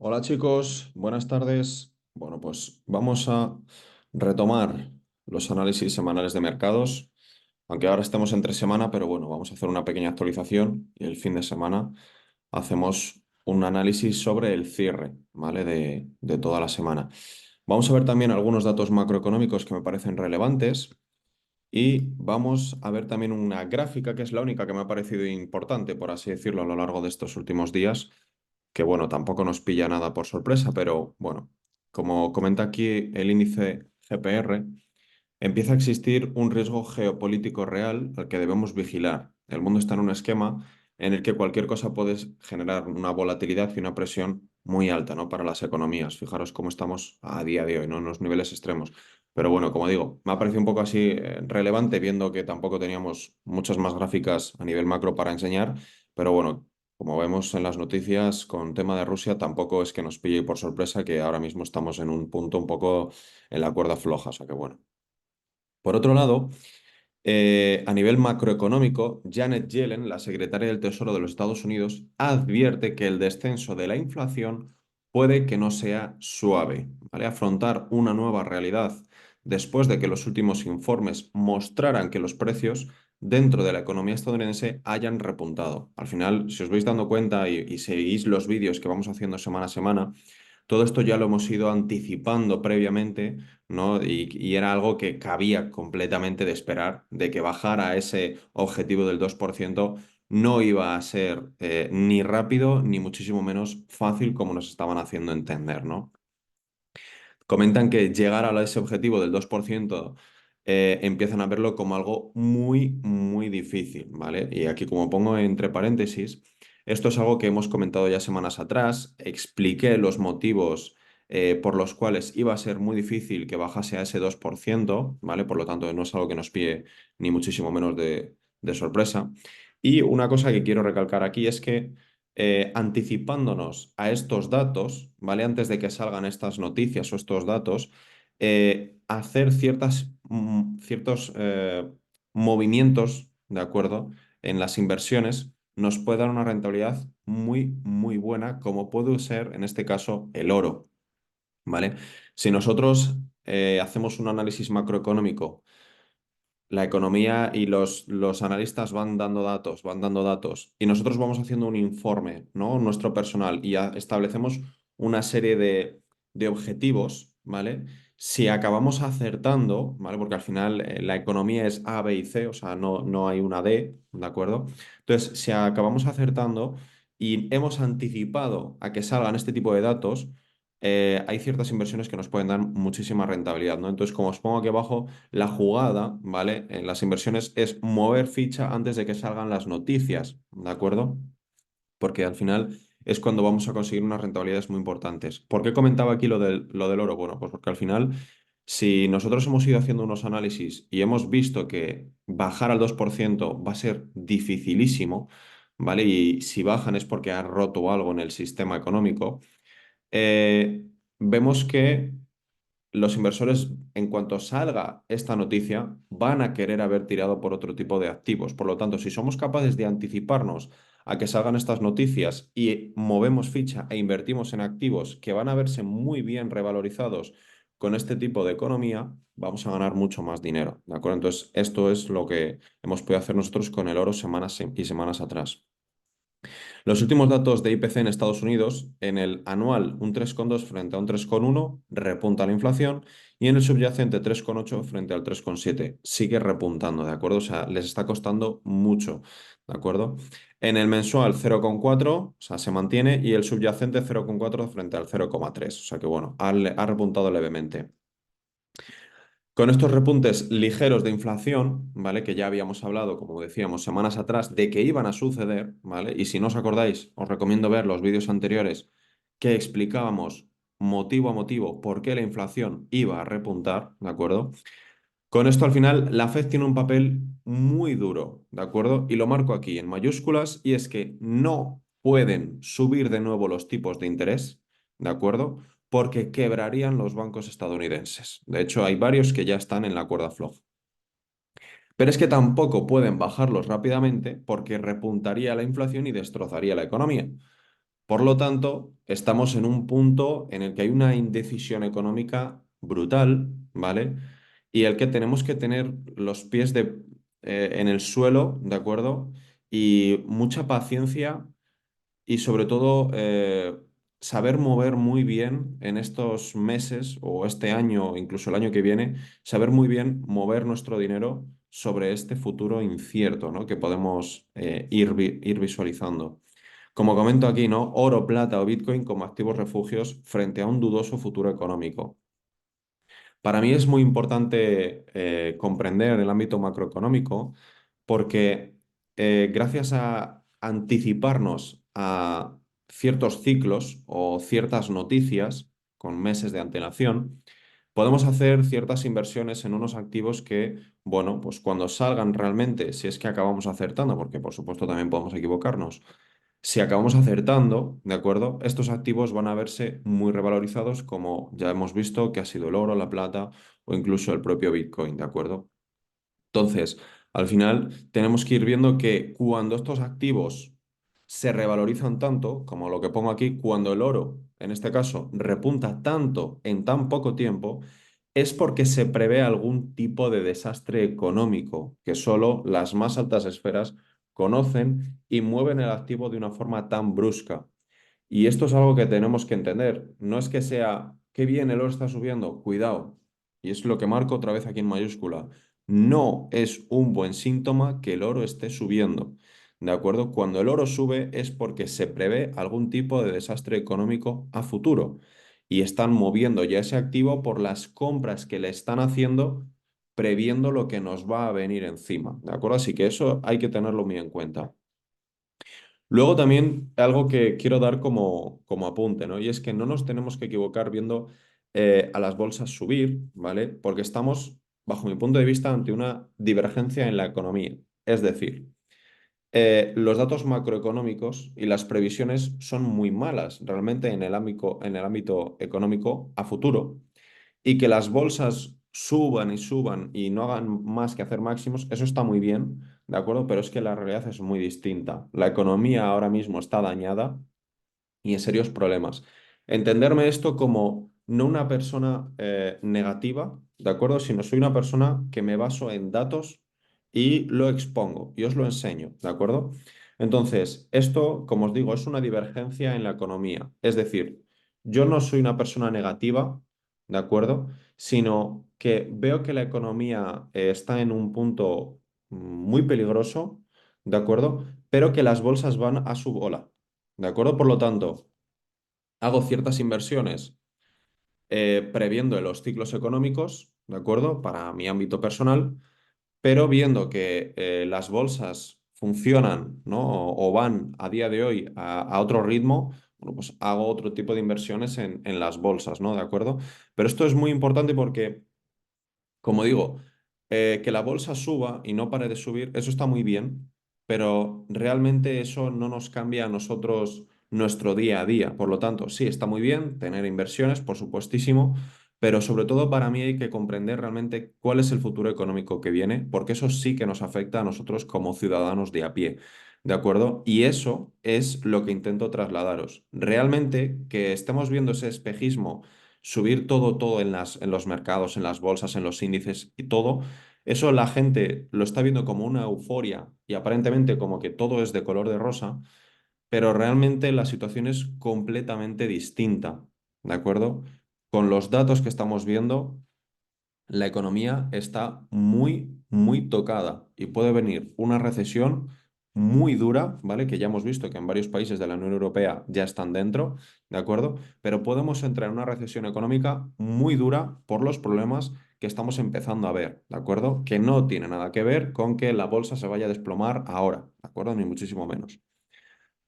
Hola chicos, buenas tardes. Bueno, pues vamos a retomar los análisis semanales de mercados, aunque ahora estemos entre semana, pero bueno, vamos a hacer una pequeña actualización y el fin de semana hacemos un análisis sobre el cierre, ¿vale? De toda la semana. Vamos a ver también algunos datos macroeconómicos que me parecen relevantes y vamos a ver también una gráfica que es la única que me ha parecido importante, por así decirlo, a lo largo de estos últimos días que bueno, tampoco nos pilla nada por sorpresa, pero bueno, como comenta aquí el índice GPR, empieza a existir un riesgo geopolítico real al que debemos vigilar. El mundo está en un esquema en el que cualquier cosa puede generar una volatilidad y una presión muy alta, ¿no? Para las economías. Fijaros cómo estamos a día de hoy, ¿no? En los niveles extremos. Pero bueno, como digo, me ha parecido un poco así relevante, viendo que tampoco teníamos muchas más gráficas a nivel macro para enseñar. Pero bueno, como vemos en las noticias con tema de Rusia, tampoco es que nos pille por sorpresa que ahora mismo estamos en un punto un poco en la cuerda floja. O sea que bueno. Por otro lado, a nivel macroeconómico, Janet Yellen, la secretaria del Tesoro de los Estados Unidos, advierte que el descenso de la inflación puede que no sea suave, ¿vale? Afrontar una nueva realidad después de que los últimos informes mostraran que los precios dentro de la economía estadounidense hayan repuntado. Al final, si os vais dando cuenta y seguís los vídeos que vamos haciendo semana a semana, todo esto ya lo hemos ido anticipando previamente, ¿no? Y era algo que cabía completamente de esperar, de que bajar a ese objetivo del 2% no iba a ser ni rápido ni muchísimo menos fácil como nos estaban haciendo entender, ¿no? Comentan que llegar a ese objetivo del 2% empiezan a verlo como algo muy, muy difícil, ¿vale? Y aquí, como pongo entre paréntesis, esto es algo que hemos comentado ya semanas atrás, expliqué los motivos por los cuales iba a ser muy difícil que bajase a ese 2%, ¿vale? Por lo tanto, no es algo que nos pille ni muchísimo menos de sorpresa. Y una cosa que quiero recalcar aquí es que anticipándonos a estos datos, ¿vale? Antes de que salgan estas noticias o estos datos, hacer ciertos movimientos, ¿de acuerdo? En las inversiones nos puede dar una rentabilidad muy, muy buena, como puede ser en este caso el oro, ¿vale? Si nosotros hacemos un análisis macroeconómico, la economía y los analistas van dando datos, y nosotros vamos haciendo un informe, ¿no? Nuestro personal, y establecemos una serie de objetivos, ¿vale? Si acabamos acertando, ¿vale? Porque al final la economía es A, B y C, o sea, no hay una D, ¿de acuerdo? Entonces, si acabamos acertando y hemos anticipado a que salgan este tipo de datos, hay ciertas inversiones que nos pueden dar muchísima rentabilidad, ¿no? Entonces, como os pongo aquí abajo, la jugada, ¿vale? En las inversiones es mover ficha antes de que salgan las noticias, ¿de acuerdo? Porque al final es cuando vamos a conseguir unas rentabilidades muy importantes. ¿Por qué comentaba aquí lo del oro? Bueno, pues porque al final, si nosotros hemos ido haciendo unos análisis y hemos visto que bajar al 2% va a ser dificilísimo, ¿vale? Y si bajan es porque han roto algo en el sistema económico, eh, vemos que los inversores, en cuanto salga esta noticia, van a querer haber tirado por otro tipo de activos. Por lo tanto, si somos capaces de anticiparnos a que salgan estas noticias y movemos ficha e invertimos en activos que van a verse muy bien revalorizados con este tipo de economía, vamos a ganar mucho más dinero, ¿de acuerdo? Entonces, esto es lo que hemos podido hacer nosotros con el oro semanas y semanas atrás. Los últimos datos de IPC en Estados Unidos, en el anual un 3,2 frente a un 3,1 repunta la inflación, y en el subyacente 3,8 frente al 3,7 sigue repuntando, ¿de acuerdo? O sea, les está costando mucho, ¿de acuerdo? En el mensual 0,4, o sea, se mantiene, y el subyacente 0,4 frente al 0,3, o sea que bueno, ha repuntado levemente. Con estos repuntes ligeros de inflación, ¿vale? Que ya habíamos hablado, como decíamos, semanas atrás, de que iban a suceder, ¿vale? Y si no os acordáis, os recomiendo ver los vídeos anteriores que explicábamos motivo a motivo por qué la inflación iba a repuntar, ¿de acuerdo? Con esto al final la Fed tiene un papel muy duro, ¿de acuerdo? Y lo marco aquí en mayúsculas, y es que no pueden subir de nuevo los tipos de interés, ¿de acuerdo? Porque quebrarían los bancos estadounidenses. De hecho, hay varios que ya están en la cuerda floja. Pero es que tampoco pueden bajarlos rápidamente porque repuntaría la inflación y destrozaría la economía. Por lo tanto, estamos en un punto en el que hay una indecisión económica brutal, ¿vale? Y el que tenemos que tener los pies en el suelo, ¿de acuerdo? Y mucha paciencia y sobre todo saber mover muy bien en estos meses o este año o incluso el año que viene, saber muy bien mover nuestro dinero sobre este futuro incierto, ¿no? Que podemos ir visualizando. Como comento aquí, ¿no? Oro, plata o Bitcoin como activos refugios frente a un dudoso futuro económico. Para mí es muy importante comprender el ámbito macroeconómico porque gracias a anticiparnos a ciertos ciclos o ciertas noticias con meses de antelación, podemos hacer ciertas inversiones en unos activos que, bueno, pues cuando salgan realmente, si es que acabamos acertando, porque por supuesto también podemos equivocarnos, si acabamos acertando, ¿de acuerdo? Estos activos van a verse muy revalorizados, como ya hemos visto que ha sido el oro, la plata o incluso el propio Bitcoin, ¿de acuerdo? Entonces, al final tenemos que ir viendo que cuando estos activos se revalorizan tanto, como lo que pongo aquí, cuando el oro, en este caso, repunta tanto en tan poco tiempo, es porque se prevé algún tipo de desastre económico que solo las más altas esferas conocen y mueven el activo de una forma tan brusca. Y esto es algo que tenemos que entender. No es que sea, qué bien el oro está subiendo, cuidado. Y es lo que marco otra vez aquí en mayúscula. No es un buen síntoma que el oro esté subiendo. ¿De acuerdo? Cuando el oro sube es porque se prevé algún tipo de desastre económico a futuro. Y están moviendo ya ese activo por las compras que le están haciendo, previendo lo que nos va a venir encima. ¿De acuerdo? Así que eso hay que tenerlo muy en cuenta. Luego también algo que quiero dar como apunte, ¿no? Y es que no nos tenemos que equivocar viendo a las bolsas subir, ¿vale? Porque estamos, bajo mi punto de vista, ante una divergencia en la economía. Es decir, los datos macroeconómicos y las previsiones son muy malas realmente en el ámbito económico a futuro y que las bolsas suban y no hagan más que hacer máximos, eso está muy bien, ¿de acuerdo? Pero es que la realidad es muy distinta. La economía ahora mismo está dañada y en serios problemas. Entenderme esto como no una persona negativa, ¿de acuerdo? Sino soy una persona que me baso en datos y lo expongo y os lo enseño, ¿de acuerdo? Entonces, esto, como os digo, es una divergencia en la economía. Es decir, yo no soy una persona negativa, ¿de acuerdo? Sino que veo que la economía está en un punto muy peligroso, ¿de acuerdo? Pero que las bolsas van a su bola. ¿De acuerdo? Por lo tanto, hago ciertas inversiones previendo los ciclos económicos, ¿de acuerdo? Para mi ámbito personal, pero viendo que las bolsas funcionan, ¿no? O van a día de hoy a otro ritmo, bueno, pues hago otro tipo de inversiones en las bolsas, ¿no? ¿De acuerdo? Pero esto es muy importante porque como digo, que la bolsa suba y no pare de subir, eso está muy bien, pero realmente eso no nos cambia a nosotros nuestro día a día. Por lo tanto, sí, está muy bien tener inversiones, por supuestísimo, pero sobre todo para mí hay que comprender realmente cuál es el futuro económico que viene, porque eso sí que nos afecta a nosotros como ciudadanos de a pie. ¿De acuerdo? Y eso es lo que intento trasladaros. Realmente que estemos viendo ese espejismo subir todo en los mercados, en las bolsas, en los índices y todo, eso la gente lo está viendo como una euforia y aparentemente como que todo es de color de rosa, pero realmente la situación es completamente distinta, ¿de acuerdo? Con los datos que estamos viendo, la economía está muy tocada y puede venir una recesión muy dura, ¿vale? Que ya hemos visto que en varios países de la Unión Europea ya están dentro, ¿de acuerdo? Pero podemos entrar en una recesión económica muy dura por los problemas que estamos empezando a ver, ¿de acuerdo? Que no tiene nada que ver con que la bolsa se vaya a desplomar ahora, ¿de acuerdo? Ni muchísimo menos.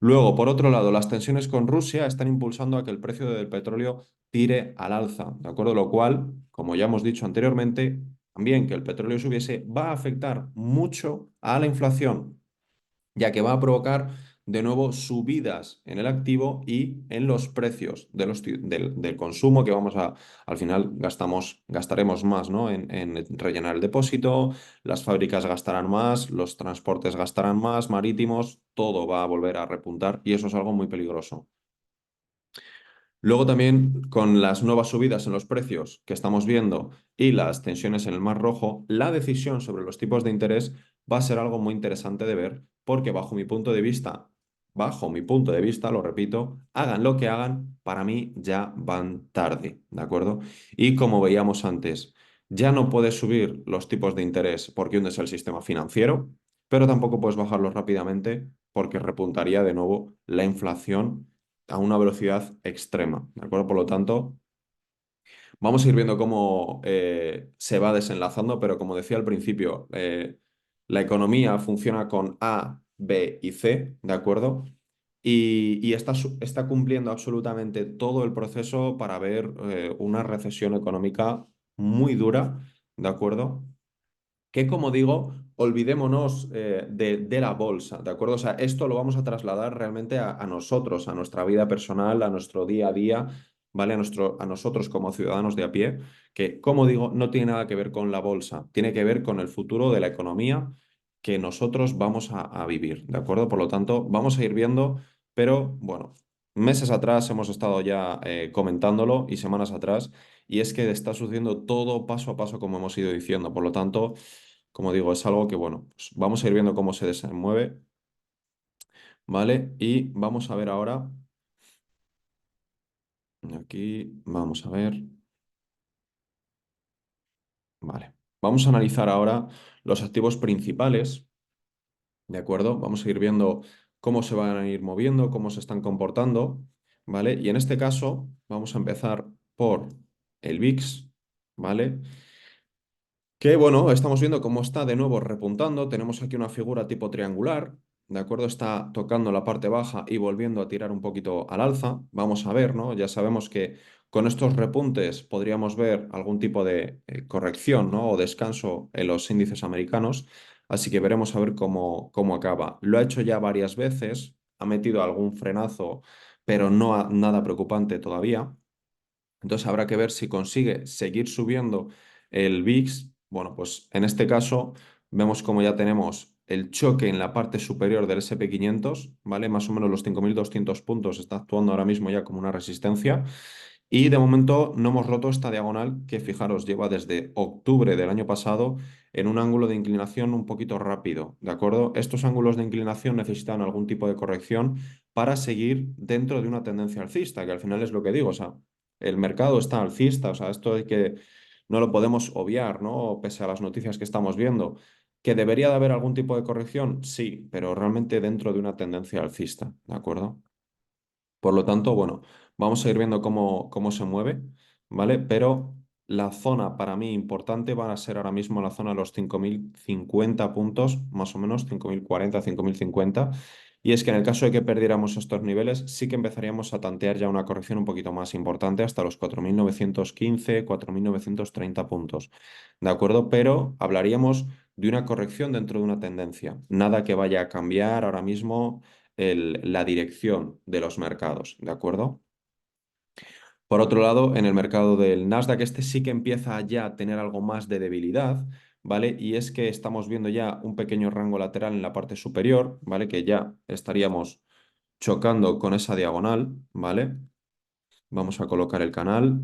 Luego, por otro lado, las tensiones con Rusia están impulsando a que el precio del petróleo tire al alza, ¿de acuerdo? Lo cual, como ya hemos dicho anteriormente, también que el petróleo subiese va a afectar mucho a la inflación, ya que va a provocar de nuevo subidas en el activo y en los precios del consumo que al final gastaremos más, ¿no? En rellenar el depósito, las fábricas gastarán más, los transportes gastarán más, marítimos, todo va a volver a repuntar y eso es algo muy peligroso. Luego también con las nuevas subidas en los precios que estamos viendo y las tensiones en el Mar Rojo, la decisión sobre los tipos de interés va a ser algo muy interesante de ver, porque bajo mi punto de vista, lo repito, hagan lo que hagan, para mí ya van tarde, ¿de acuerdo? Y como veíamos antes, ya no puedes subir los tipos de interés porque hundes el sistema financiero, pero tampoco puedes bajarlos rápidamente porque repuntaría de nuevo la inflación a una velocidad extrema, ¿de acuerdo? Por lo tanto, vamos a ir viendo cómo se va desenlazando, pero como decía al principio, la economía funciona con A, B y C, ¿de acuerdo? Y está cumpliendo absolutamente todo el proceso para ver una recesión económica muy dura, ¿de acuerdo? Que como digo, olvidémonos de la bolsa, ¿de acuerdo? O sea, esto lo vamos a trasladar realmente a nosotros, a nuestra vida personal, a nuestro día a día, ¿vale? A nosotros como ciudadanos de a pie, que como digo, no tiene nada que ver con la bolsa, tiene que ver con el futuro de la economía que nosotros vamos a vivir, ¿de acuerdo? Por lo tanto, vamos a ir viendo, pero bueno, meses atrás hemos estado ya comentándolo y semanas atrás, y es que está sucediendo todo paso a paso como hemos ido diciendo, por lo tanto... Como digo, es algo que, bueno, pues vamos a ir viendo cómo se desenvuelve, ¿vale? Y vamos a ver ahora, aquí, vamos a ver, ¿vale? Vamos a analizar ahora los activos principales, ¿de acuerdo? Vamos a ir viendo cómo se van a ir moviendo, cómo se están comportando, ¿vale? Y en este caso, vamos a empezar por el VIX, ¿vale? Que bueno, estamos viendo cómo está de nuevo repuntando. Tenemos aquí una figura tipo triangular, ¿de acuerdo? Está tocando la parte baja y volviendo a tirar un poquito al alza. Vamos a ver, ¿no? Ya sabemos que con estos repuntes podríamos ver algún tipo de corrección, ¿no? O descanso en los índices americanos. Así que veremos a ver cómo acaba. Lo ha hecho ya varias veces, ha metido algún frenazo, pero no nada preocupante todavía. Entonces habrá que ver si consigue seguir subiendo el VIX. Bueno, pues en este caso vemos como ya tenemos el choque en la parte superior del SP 500, ¿vale? Más o menos los 5.200 puntos está actuando ahora mismo ya como una resistencia. Y de momento no hemos roto esta diagonal que, fijaros, lleva desde octubre del año pasado en un ángulo de inclinación un poquito rápido, ¿de acuerdo? Estos ángulos de inclinación necesitan algún tipo de corrección para seguir dentro de una tendencia alcista, que al final es lo que digo, o sea, el mercado está alcista, o sea, esto de que no lo podemos obviar, ¿no? Pese a las noticias que estamos viendo. ¿Que debería de haber algún tipo de corrección? Sí, pero realmente dentro de una tendencia alcista, ¿de acuerdo? Por lo tanto, bueno, vamos a ir viendo cómo se mueve, ¿vale? Pero la zona para mí importante va a ser ahora mismo la zona de los 5.050 puntos, más o menos, 5.040, 5.050. Y es que en el caso de que perdiéramos estos niveles, sí que empezaríamos a tantear ya una corrección un poquito más importante hasta los 4.915, 4.930 puntos, ¿de acuerdo? Pero hablaríamos de una corrección dentro de una tendencia. Nada que vaya a cambiar ahora mismo la dirección de los mercados, ¿de acuerdo? Por otro lado, en el mercado del Nasdaq, este sí que empieza ya a tener algo más de debilidad, ¿vale? Y es que estamos viendo ya un pequeño rango lateral en la parte superior, ¿vale? Que ya estaríamos chocando con esa diagonal, ¿vale? Vamos a colocar el canal.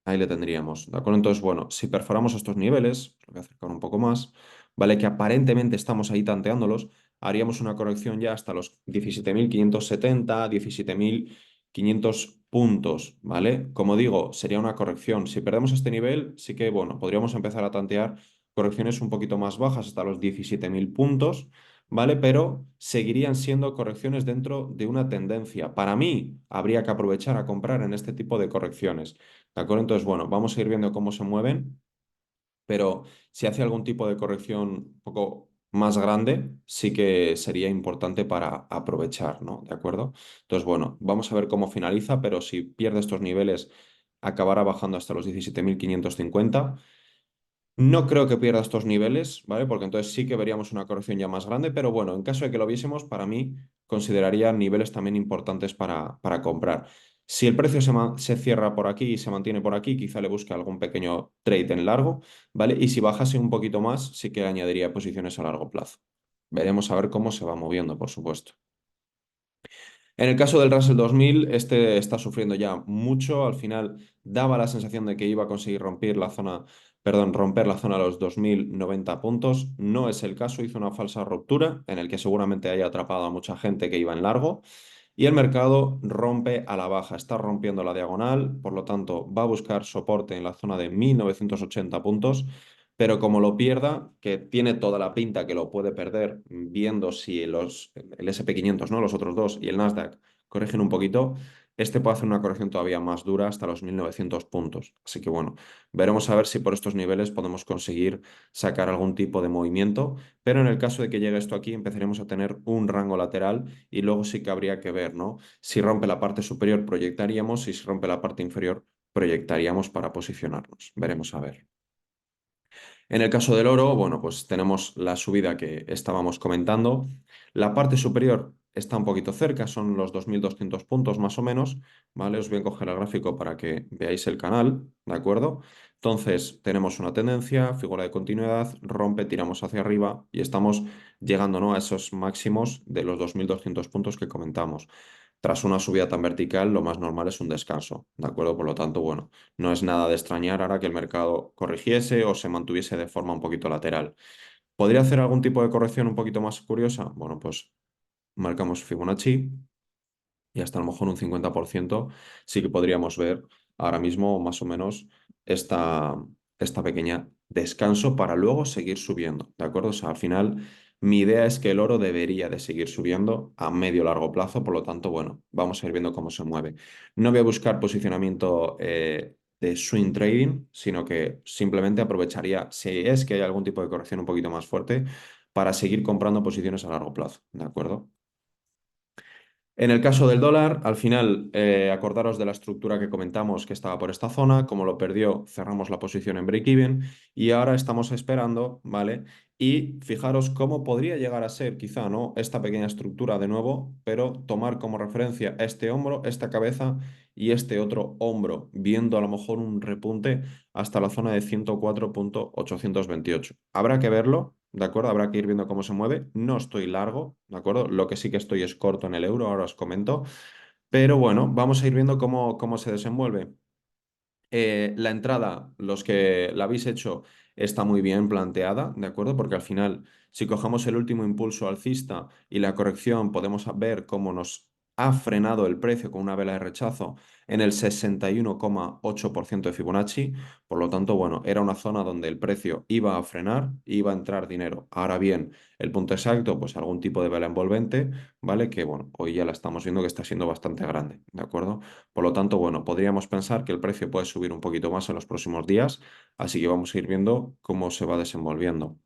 Ahí le tendríamos, ¿de acuerdo? Entonces, bueno, si perforamos estos niveles, lo voy a acercar un poco más, ¿vale? Que aparentemente estamos ahí tanteándolos, haríamos una corrección ya hasta los 17.570, 17.500 puntos, ¿vale? Como digo, sería una corrección. Si perdemos este nivel, sí que, bueno, podríamos empezar a tantear correcciones un poquito más bajas hasta los 17.000 puntos, ¿vale? Pero seguirían siendo correcciones dentro de una tendencia. Para mí, habría que aprovechar a comprar en este tipo de correcciones. ¿De acuerdo? Entonces, bueno, vamos a ir viendo cómo se mueven, pero si hace algún tipo de corrección un poco más grande, sí que sería importante para aprovechar, ¿no? ¿De acuerdo? Entonces, bueno, vamos a ver cómo finaliza, pero si pierde estos niveles, acabará bajando hasta los 17.550. No creo que pierda estos niveles, ¿vale? Porque entonces sí que veríamos una corrección ya más grande, pero bueno, en caso de que lo viésemos, para mí consideraría niveles también importantes para comprar. Si el precio se cierra por aquí y se mantiene por aquí, quizá le busque algún pequeño trade en largo, ¿vale? Y si bajase un poquito más, sí que añadiría posiciones a largo plazo. Veremos a ver cómo se va moviendo, por supuesto. En el caso del Russell 2000, este está sufriendo ya mucho. Al final daba la sensación de que iba a conseguir romper la zona, perdón, romper la zona de los 2090 puntos. No es el caso, hizo una falsa ruptura en el que seguramente haya atrapado a mucha gente que iba en largo. Y el mercado rompe a la baja, está rompiendo la diagonal, por lo tanto va a buscar soporte en la zona de 1980 puntos, pero como lo pierda, que tiene toda la pinta que lo puede perder, viendo si el SP 500, ¿no? Los otros dos y el Nasdaq corrigen un poquito, este puede hacer una corrección todavía más dura hasta los 1900 puntos. Así que bueno, veremos a ver si por estos niveles podemos conseguir sacar algún tipo de movimiento, pero en el caso de que llegue esto aquí, empezaremos a tener un rango lateral y luego sí que habría que ver, ¿no? Si rompe la parte superior, proyectaríamos, y si rompe la parte inferior, proyectaríamos para posicionarnos. Veremos a ver. En el caso del oro, bueno, pues tenemos la subida que estábamos comentando. La parte superior está un poquito cerca, son los 2200 puntos más o menos, ¿vale? Os voy a coger el gráfico para que veáis el canal, ¿de acuerdo? Entonces, tenemos una tendencia, figura de continuidad, rompe, tiramos hacia arriba y estamos llegando, ¿no?, a esos máximos de los 2200 puntos que comentamos. Tras una subida tan vertical, lo más normal es un descanso, ¿de acuerdo? Por lo tanto, bueno, no es nada de extrañar ahora que el mercado corrigiese o se mantuviese de forma un poquito lateral. ¿Podría hacer algún tipo de corrección un poquito más curiosa? Bueno, pues marcamos Fibonacci y hasta a lo mejor un 50% sí que podríamos ver ahora mismo más o menos esta, esta pequeña descanso para luego seguir subiendo, ¿de acuerdo? O sea, al final mi idea es que el oro debería de seguir subiendo a medio largo plazo, por lo tanto, bueno, vamos a ir viendo cómo se mueve. No voy a buscar posicionamiento de swing trading, sino que simplemente aprovecharía, si es que hay algún tipo de corrección un poquito más fuerte, para seguir comprando posiciones a largo plazo, ¿de acuerdo? En el caso del dólar, al final, acordaros de la estructura que comentamos que estaba por esta zona, como lo perdió, cerramos la posición en break-even y ahora estamos esperando, ¿vale? Y fijaros cómo podría llegar a ser quizá, ¿no?, esta pequeña estructura de nuevo, pero tomar como referencia este hombro, esta cabeza y este otro hombro, viendo a lo mejor un repunte hasta la zona de 104.828. Habrá que verlo, ¿de acuerdo? Habrá que ir viendo cómo se mueve. No estoy largo, ¿de acuerdo? Lo que sí que estoy es corto en el euro, ahora os comento. Pero bueno, vamos a ir viendo cómo se desenvuelve. La entrada, los que la habéis hecho, está muy bien planteada, ¿de acuerdo? Porque al final, si cogemos el último impulso alcista y la corrección, podemos ver cómo nos ha frenado el precio con una vela de rechazo en el 61,8% de Fibonacci. Por lo tanto, bueno, era una zona donde el precio iba a frenar, iba a entrar dinero. Ahora bien, el punto exacto, pues algún tipo de vela envolvente, ¿vale? Que bueno, hoy ya la estamos viendo que está siendo bastante grande, ¿de acuerdo? Por lo tanto, bueno, podríamos pensar que el precio puede subir un poquito más en los próximos días, así que vamos a ir viendo cómo se va desenvolviendo.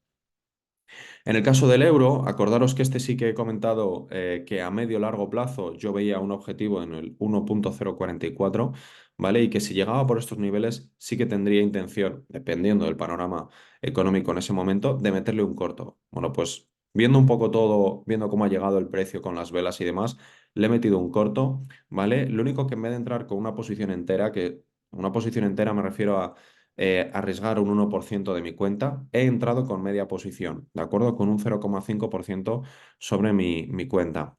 En el caso del euro, acordaros que este sí que he comentado que a medio largo plazo yo veía un objetivo en el 1,044, ¿vale? Y que si llegaba por estos niveles sí que tendría intención, dependiendo del panorama económico en ese momento, de meterle un corto. Bueno, pues viendo un poco todo, viendo cómo ha llegado el precio con las velas y demás, le he metido un corto, ¿vale? Lo único que en vez de entrar con una posición entera, que una posición entera me refiero a arriesgar un 1% de mi cuenta, he entrado con media posición, ¿de acuerdo? Con un 0,5% sobre mi cuenta.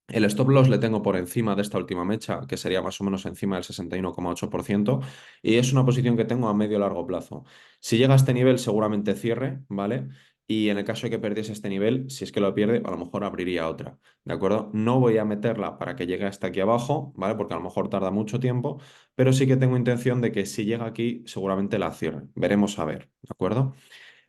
El stop loss le tengo por encima de esta última mecha, que sería más o menos encima del 61,8%, y es una posición que tengo a medio largo plazo. Si llega a este nivel, seguramente cierre, ¿vale? Y en el caso de que perdiese este nivel, si es que lo pierde, a lo mejor abriría otra, ¿de acuerdo? No voy a meterla para que llegue hasta aquí abajo, ¿vale? Porque a lo mejor tarda mucho tiempo, pero sí que tengo intención de que si llega aquí, seguramente la cierre. Veremos a ver, ¿de acuerdo?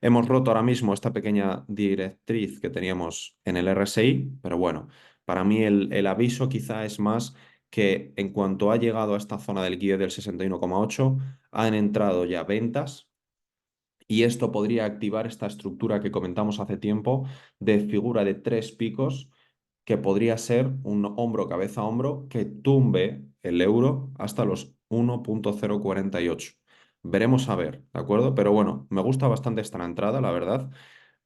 Hemos roto ahora mismo esta pequeña directriz que teníamos en el RSI, pero bueno, para mí el aviso quizá es más que en cuanto ha llegado a esta zona del liquidez del 61,8, han entrado ya ventas y esto podría activar esta estructura que comentamos hace tiempo de figura de tres picos que podría ser un hombro, cabeza, hombro que tumbe el euro hasta los 1,048. Veremos a ver, ¿de acuerdo? Pero bueno, me gusta bastante esta entrada, la verdad.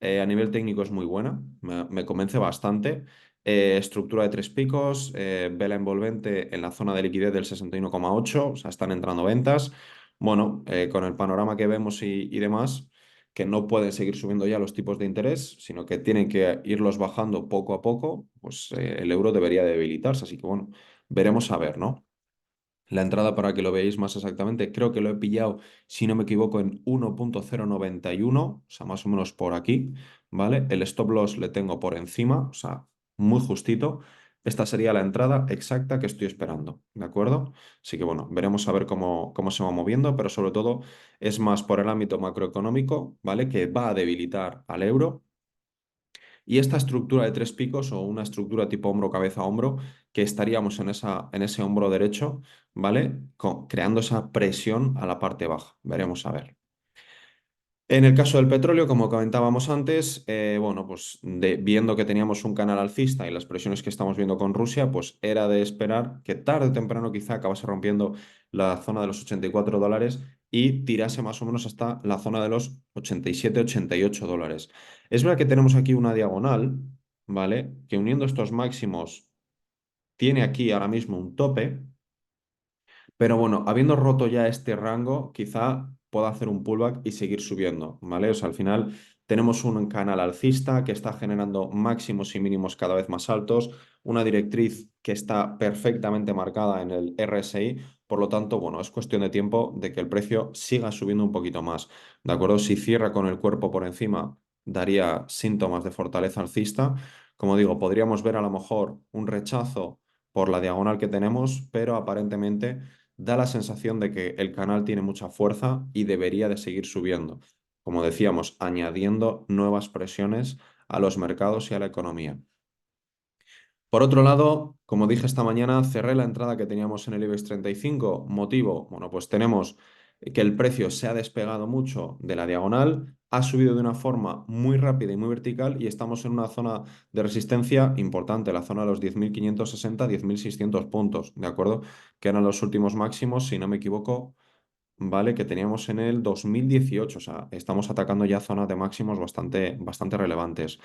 A nivel técnico es muy buena, me convence bastante. Estructura de tres picos, vela envolvente en la zona de liquidez del 61,8, o sea, están entrando ventas. Bueno, con el panorama que vemos y demás, que no pueden seguir subiendo ya los tipos de interés, sino que tienen que irlos bajando poco a poco, pues el euro debería debilitarse. Así que bueno, veremos a ver, ¿no? La entrada para que lo veáis más exactamente, creo que lo he pillado, si no me equivoco, en 1.091, o sea, más o menos por aquí, ¿vale? El stop loss le tengo por encima, o sea, muy justito. Esta sería la entrada exacta que estoy esperando, ¿de acuerdo? Así que bueno, veremos a ver cómo se va moviendo, pero sobre todo es más por el ámbito macroeconómico, ¿vale? Que va a debilitar al euro y esta estructura de tres picos o una estructura tipo hombro, cabeza, hombro, que estaríamos en ese hombro derecho, ¿vale? Creando esa presión a la parte baja. Veremos a ver. En el caso del petróleo, como comentábamos antes, bueno, pues viendo que teníamos un canal alcista y las presiones que estamos viendo con Rusia, pues era de esperar que tarde o temprano quizá acabase rompiendo la zona de los $84 y tirase más o menos hasta la zona de los 87-88 dólares. Es verdad que tenemos aquí una diagonal, ¿vale? Que uniendo estos máximos tiene aquí ahora mismo un tope. Pero bueno, habiendo roto ya este rango, quizá pueda hacer un pullback y seguir subiendo, ¿vale? O sea, al final tenemos un canal alcista que está generando máximos y mínimos cada vez más altos, una directriz que está perfectamente marcada en el RSI, por lo tanto, bueno, es cuestión de tiempo de que el precio siga subiendo un poquito más, ¿de acuerdo? Si cierra con el cuerpo por encima, daría síntomas de fortaleza alcista. Como digo, podríamos ver a lo mejor un rechazo por la diagonal que tenemos, pero aparentemente da la sensación de que el canal tiene mucha fuerza y debería de seguir subiendo. Como decíamos, añadiendo nuevas presiones a los mercados y a la economía. Por otro lado, como dije esta mañana, cerré la entrada que teníamos en el IBEX 35. Motivo, bueno, pues tenemos que el precio se ha despegado mucho de la diagonal, ha subido de una forma muy rápida y muy vertical y estamos en una zona de resistencia importante, la zona de los 10.560, 10.600 puntos, ¿de acuerdo? Que eran los últimos máximos, si no me equivoco, ¿vale? Que teníamos en el 2018, o sea, estamos atacando ya zonas de máximos bastante relevantes.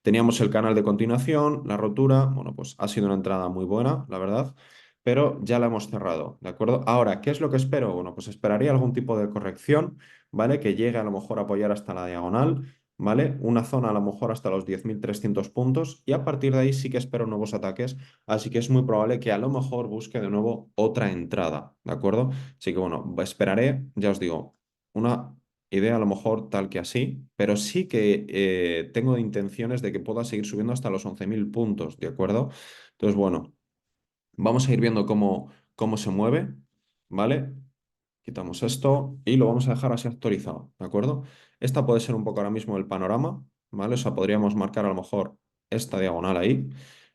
Teníamos el canal de continuación, la rotura, bueno, pues ha sido una entrada muy buena, la verdad, pero ya la hemos cerrado, ¿de acuerdo? Ahora, ¿qué es lo que espero? Bueno, pues esperaría algún tipo de corrección, ¿vale? Que llegue a lo mejor a apoyar hasta la diagonal, ¿vale? Una zona a lo mejor hasta los 10.300 puntos y a partir de ahí sí que espero nuevos ataques, así que es muy probable que a lo mejor busque de nuevo otra entrada, ¿de acuerdo? Así que bueno, esperaré, ya os digo, una idea a lo mejor tal que así, pero sí que tengo intenciones de que pueda seguir subiendo hasta los 11.000 puntos, ¿de acuerdo? Entonces, bueno, vamos a ir viendo cómo se mueve, ¿vale? Quitamos esto y lo vamos a dejar así actualizado, ¿de acuerdo? Esta puede ser un poco ahora mismo el panorama, ¿vale? O sea, podríamos marcar a lo mejor esta diagonal ahí.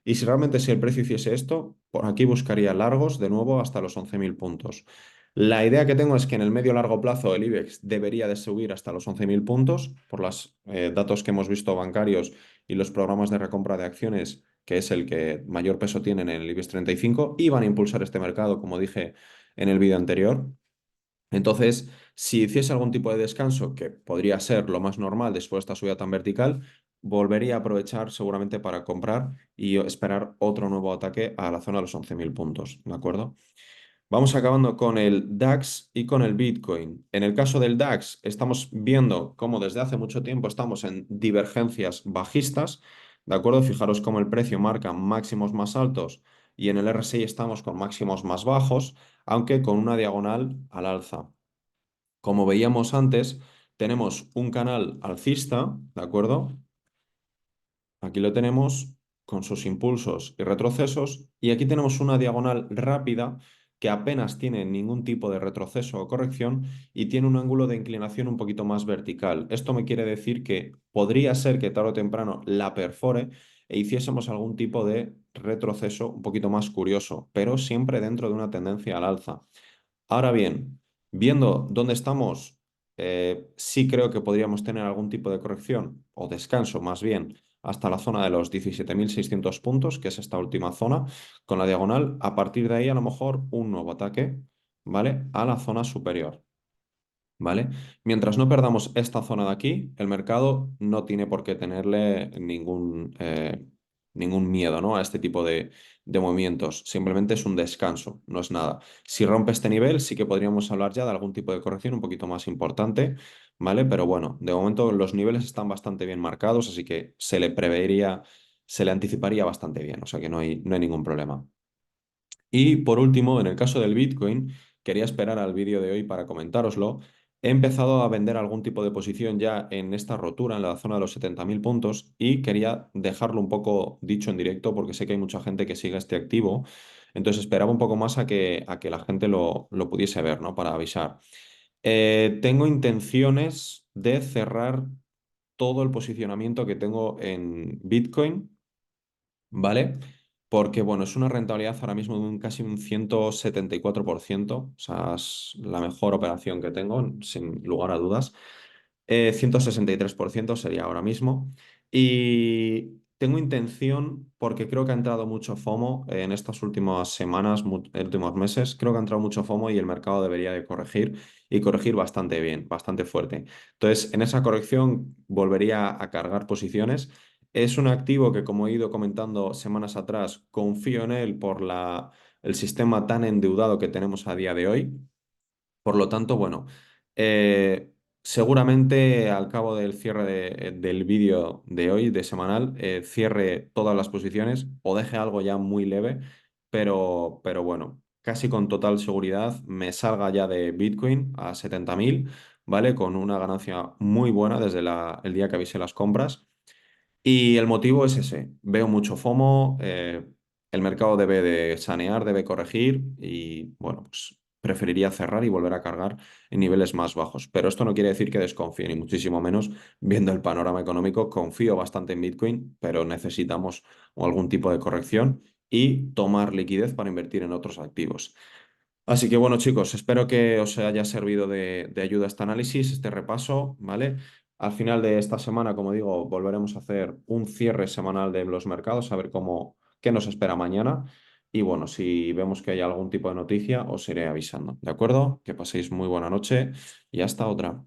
Y si realmente si el precio hiciese esto, por aquí buscaría largos de nuevo hasta los 11.000 puntos. La idea que tengo es que en el medio largo plazo el IBEX debería de subir hasta los 11.000 puntos por los datos que hemos visto bancarios y los programas de recompra de acciones, que es el que mayor peso tienen en el IBEX 35 y van a impulsar este mercado, como dije en el vídeo anterior. Entonces, si hiciese algún tipo de descanso, que podría ser lo más normal después de esta subida tan vertical, volvería a aprovechar seguramente para comprar y esperar otro nuevo ataque a la zona de los 11.000 puntos, ¿de acuerdo? Vamos acabando con el DAX y con el Bitcoin. En el caso del DAX, estamos viendo cómo desde hace mucho tiempo estamos en divergencias bajistas, ¿de acuerdo? Fijaros cómo el precio marca máximos más altos y en el RSI estamos con máximos más bajos, aunque con una diagonal al alza. Como veíamos antes, tenemos un canal alcista, ¿de acuerdo? Aquí lo tenemos con sus impulsos y retrocesos y aquí tenemos una diagonal rápida que apenas tiene ningún tipo de retroceso o corrección y tiene un ángulo de inclinación un poquito más vertical. Esto me quiere decir que podría ser que tarde o temprano la perfore e hiciésemos algún tipo de retroceso un poquito más curioso, pero siempre dentro de una tendencia al alza. Ahora bien, viendo dónde estamos, sí creo que podríamos tener algún tipo de corrección o descanso más bien hasta la zona de los 17.600 puntos, que es esta última zona, con la diagonal. A partir de ahí, a lo mejor un nuevo ataque, ¿vale? A la zona superior, ¿vale? Mientras no perdamos esta zona de aquí, el mercado no tiene por qué tenerle ningún miedo, ¿no? A este tipo de movimientos. Simplemente es un descanso, no es nada. Si rompe este nivel, sí que podríamos hablar ya de algún tipo de corrección un poquito más importante, ¿vale? Pero bueno, de momento los niveles están bastante bien marcados, así que se le prevería, se le anticiparía bastante bien, o sea que no hay ningún problema. Y por último, en el caso del Bitcoin, quería esperar al vídeo de hoy para comentároslo. He empezado a vender algún tipo de posición ya en esta rotura, en la zona de los 70.000 puntos, y quería dejarlo un poco dicho en directo porque sé que hay mucha gente que sigue este activo. Entonces esperaba un poco más a que la gente lo pudiese ver, ¿no? Para avisar. Tengo intenciones de cerrar todo el posicionamiento que tengo en Bitcoin. ¿Vale? Porque, bueno, es una rentabilidad ahora mismo de casi un 174%, o sea, es la mejor operación que tengo, sin lugar a dudas. 163% sería ahora mismo. Y tengo intención, porque creo que ha entrado mucho FOMO en estas últimas semanas, últimos meses, creo que ha entrado mucho FOMO y el mercado debería de corregir y corregir bastante bien, bastante fuerte. Entonces, en esa corrección volvería a cargar posiciones. Es un activo que, como he ido comentando semanas atrás, confío en él por el sistema tan endeudado que tenemos a día de hoy. Por lo tanto, bueno, eh, seguramente al cabo del cierre del vídeo de hoy, de semanal, cierre todas las posiciones o deje algo ya muy leve, pero bueno, casi con total seguridad me salga ya de Bitcoin a 70.000, ¿vale? Con una ganancia muy buena desde el día que avisé las compras. Y el motivo es ese. Veo mucho FOMO, el mercado debe de sanear, debe corregir y bueno, pues preferiría cerrar y volver a cargar en niveles más bajos. Pero esto no quiere decir que desconfíe, ni muchísimo menos viendo el panorama económico. Confío bastante en Bitcoin, pero necesitamos algún tipo de corrección y tomar liquidez para invertir en otros activos. Así que bueno, chicos, espero que os haya servido de ayuda este análisis, este repaso, ¿vale? Al final de esta semana, como digo, volveremos a hacer un cierre semanal de los mercados, a ver qué nos espera mañana. Y bueno, si vemos que hay algún tipo de noticia, os iré avisando, ¿de acuerdo? Que paséis muy buena noche y hasta otra.